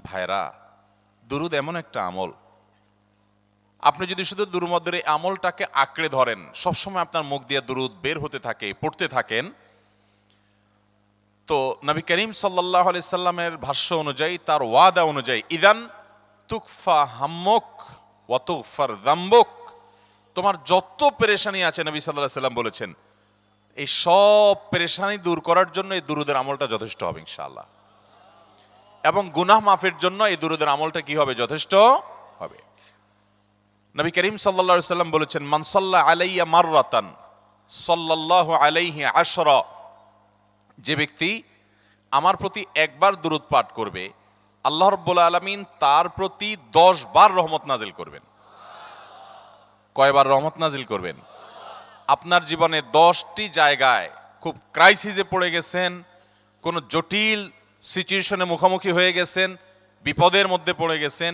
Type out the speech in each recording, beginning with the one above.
ভাইরা, দুরুদ এমন একটা আমল, আপনি যদি শুধু দুরুদের এই আমলটাকে আঁকড়ে ধরেন, সবসময় আপনার মুখ দিয়ে দুরুদ বের হতে থাকে, পড়তে থাকেন, তো নবী করিম সাল্লাল্লাহু আলাইহি সাল্লামের ভাষ্য অনুযায়ী, তার ওয়াদা অনুযায়ী, ইদান তুকফা হাম্মুক ওয়া তুগফার যামবুক, তোমার যত পেরেশানি আছে নবী সাল্লাল্লাহু আলাইহি সাল্লাম বলেছেন, এই সব পেরেশানি দূর করার জন্য এই দুরুদের আমলটা যথেষ্ট হবে ইনশাআল্লাহ। এবং গুনাহ মাফের জন্য এই দুরুদের আমলটা কি হবে? যথেষ্ট হবে। নবী করিম সাল্লাল্লাহু আলাইহি সাল্লাম বলেছেন, মান সাল্লা আলাইয়া মাররাতান সাল্লাল্লাহু আলাইহি আশরা, যে ব্যক্তি আমার প্রতি একবার দুরূদ পাঠ করবে, আল্লাহ রাব্বুল আলামিন তার প্রতি 10 বার রহমত নাজিল করবেন। কয়বার রহমত নাজিল করবেন? আপনার জীবনে 10টি জায়গায় খুব ক্রাইসিসে পড়ে গেছেন, কোন জটিল সিচুয়েশনে মুখোমুখি হয়ে গেছেন, বিপদের মধ্যে পড়ে গেছেন,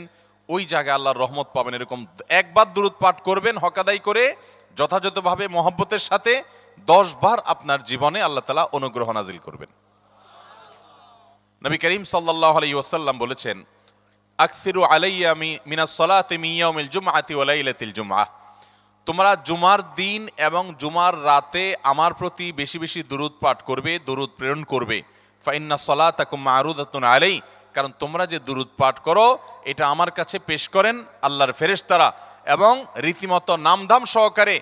ওই জায়গায় আল্লাহর রহমত পাবেন। এরকম একবার দুরূদ পাঠ করবেন হকাদাই করে, যথাযথভাবে মহব্বতের সাথে 10 বার আপনার জীবনে আল্লাহ তাআলা অনুগ্রহ নাজিল করবেন। নবী করিম সাল্লাল্লাহু আলাইহি ওয়াসাল্লাম বলেছেন, আকসিরু আলাইয়া মিনাস সালাতি মিন ইয়াউমিল জুমআতি ওয়া লাইলাতিল জুমআহ, তোমরা জুমার দিন এবং জুমার রাতে আমার প্রতি বেশি বেশি দুরূদ পাঠ করবে, দুরূদ প্রেরণ করবে। ফাইন্না সালাতাকুম মারুদাতুন আলাই, কারণ তোমরা যে দুরূদ পাঠ করো এটা আমার কাছে পেশ করেন আল্লাহর ফেরেশতারা, এবং রীতিমতো নামধাম সহকারে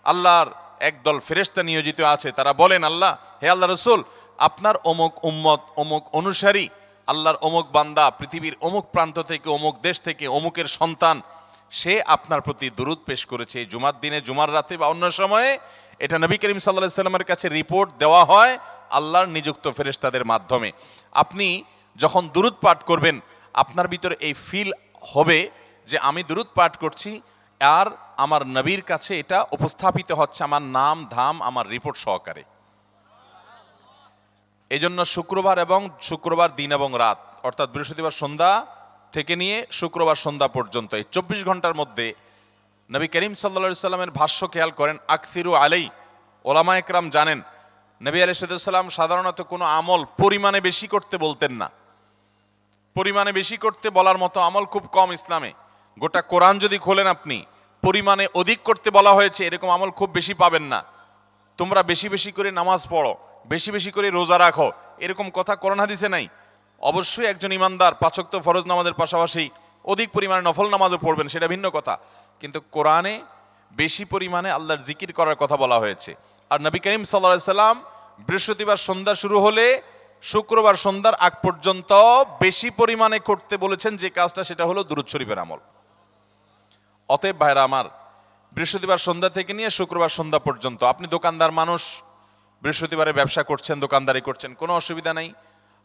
আল্লাহর একদল ফেরেশতা নিয়োজিত আছে। তারা বলেন, আল্লাহ, হে আল্লাহ রাসূল, আপনার অমুক উম্মত, অমুক অনুসারী, আল্লাহর অমুক বান্দা পৃথিবীর অমুক প্রান্ত থেকে, অমুক দেশ থেকে, অমুকের সন্তান, সে আপনার প্রতি দুরূদ পেশ করেছে এই জুমার দিনে, জুমার রাতে বা অন্য সময়ে। এটা নবী করিম সাল্লাল্লাহু আলাইহি সাল্লামের কাছে রিপোর্ট দেওয়া হয় আল্লাহর নিযুক্ত ফেরেশতাদের মাধ্যমে। আপনি যখন দুরূদ পাঠ করবেন, আপনার ভিতরে এই ফিল হবে যে আমি দুরূদ পাঠ করছি, আর আমার নবীর কাছে এটা উপস্থাপিত হচ্ছে আমার নাম ধাম, আমার রিপোর্ট সহকারে। এজন্য শুক্রবার দিন এবং রাত, অর্থাৎ বৃহস্পতিবার সন্ধ্যা থেকে নিয়ে শুক্রবার সন্ধ্যা পর্যন্ত এই 24 ঘন্টার মধ্যে নবী করিম সাল্লাল্লাহু আলাইহি সাল্লামের ভাষ্য খেয়াল করেন, আকসিরু আলাই। ওলামা একরাম জানেন, নবী আলাইহিস সালাম সাধারণত কোনো আমল পরিমাণে বেশি করতে বলতেন না। পরিমাণে বেশি করতে বলার মতো আমল খুব কম ইসলামে। গোটা কোরআন যদি খোলেন আপনি, পরিমাণে অধিক করতে বলা হয়েছে এরকম আমল খুব বেশি পাবেন না। তোমরা বেশি বেশি করে নামাজ পড়ো, বেশি বেশি করে রোজা রাখো, এরকম কথা কোরআন হাদিসে নাই। অবশ্যই একজন ইমানদার 5 ওয়াক্ত ফরজ নামাজের পাশাপাশি অধিক পরিমাণে নফল নামাজও পড়বেন, সেটা ভিন্ন কথা। কিন্তু কোরআনে বেশি পরিমাণে আল্লাহর জিকির করার কথা বলা হয়েছে। আর নবী করিম সাল্লাল্লাহু আলাইহি সাল্লাম বৃহস্পতিবার সন্ধ্যা শুরু হলে শুক্রবার সন্ধ্যার আগ পর্যন্ত বেশি পরিমাণে করতে বলেছেন যে কাজটা, সেটা হলো দুরূদ শরীফের আমল। অতএব ভাইরা আমার, বৃহস্পতিবার সন্ধ্যা থেকে নিয়ে শুক্রবার সন্ধ্যা পর্যন্ত, আপনি দোকানদার মানুষ, বৃহস্পতিবারে ব্যবসা করছেন, দোকানদারি করছেন, কোনো অসুবিধা নাই।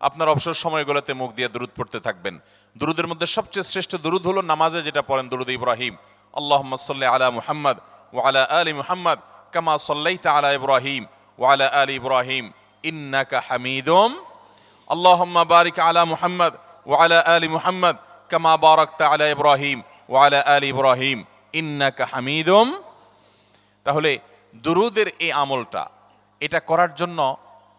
আপনার অবসর সময়গুলোতে মুখ দিয়ে দুরূদ পড়তে থাকবেন। দুরূদের মধ্যে সবচেয়ে শ্রেষ্ঠ দুরূদ হলো নামাজে যেটা পড়েন, দুরূদ ইব্রাহিম, আল্লাহুম্মা সাল্লি আলা মুহাম্মদ ওয়া আলা আলি মুহাম্মদ কামা সাল্লাইতা আলা ইব্রাহিম ওয়া আলা আলি ইব্রাহিম ইন্নাকা হামিদুম, আল্লাহুম্মা বারিক আলা মুহাম্মদ ওয়া আলা আলি মুহাম্মদ কামা বারাকতা আলা ইব্রাহিম ওয়া আলা আলি ইব্রাহিম ইন্নাকা হামিদুম। তাহলে দুরূদের এই আমলটা, এটা করার জন্য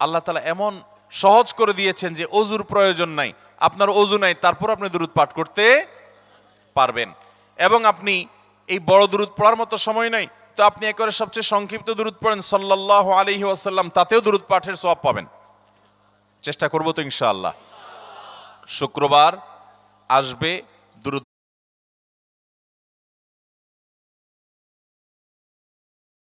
আল্লাহ তাআলা এমন সহজ করে দিয়েছেন যে ওযুর প্রয়োজন নাই। আপনার ওযু নাই, তারপর আপনি দুরূদ পাঠ করতে পারবেন। এবং আপনি এই বড় দুরূদ পড়ার মতো সময় নাই, তো আপনি একেবারে সবচেয়ে সংক্ষিপ্ত দুরূদ পড়েন সাল্লাল্লাহু আলাইহি ওয়াসাল্লাম, তাতেও দুরূদ পাঠের সওয়াব পাবেন। চেষ্টা করব তো ইনশাআল্লাহ। শুক্রবার আসবে,